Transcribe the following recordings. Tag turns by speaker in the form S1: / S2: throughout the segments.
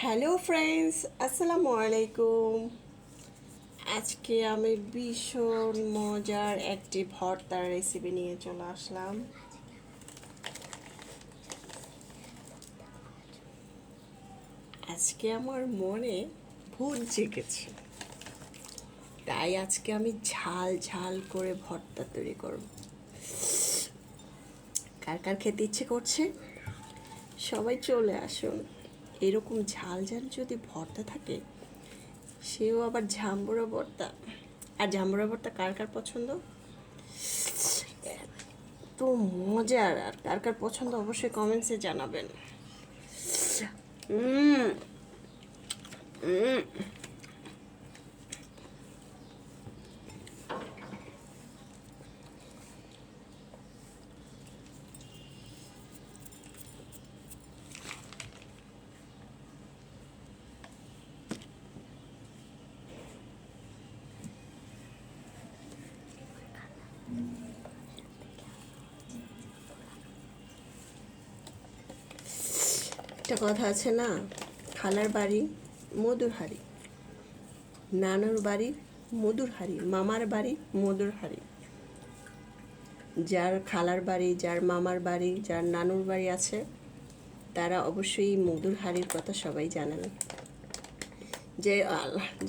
S1: Hello friends, আসসালামু আলাইকুম। আজকে আমি ভীষণ মজার একটি ভর্তার রেসিপি নিয়ে চলে আসলাম। আজকে আমার মনে ভূত জেগেছে, তাই আজকে আমি ঝাল ঝাল করে ভর্তা তৈরি করব। কার কার খেতে ইচ্ছে করছে সবাই চলে আসুন। এরকম ঝাল ঝাল যদি ভর্তা থাকে, সেও আবার ঝাম্বুরা ভর্তা। আর ঝাম্বুরা ভর্তা কার কার পছন্দ? তো মজার, আর কার কার পছন্দ অবশ্যই কমেন্টসে জানাবেন। উম উম একটা কথা আছে না, খালার বাড়ি মধুর হাড়ি, নানুর বাড়ি মধুর হাড়ি, মামার বাড়ি মধুর হাড়ি। যার খালার বাড়ি, যার মামার বাড়ি, যার নানুর বাড়ি আছে, তারা অবশ্যই মধুর হাড়ির কথা সবাই জানেন।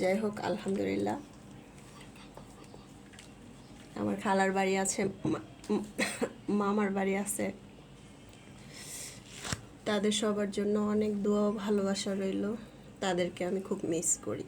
S1: যাই হোক, আলহামদুলিল্লাহ, আমার খালার বাড়ি আছে, মামার বাড়ি আছে। তাদের সবার জন্য অনেক দোয়া ও ভালোবাসা রইল। তাদেরকে আমি খুব মিস করি।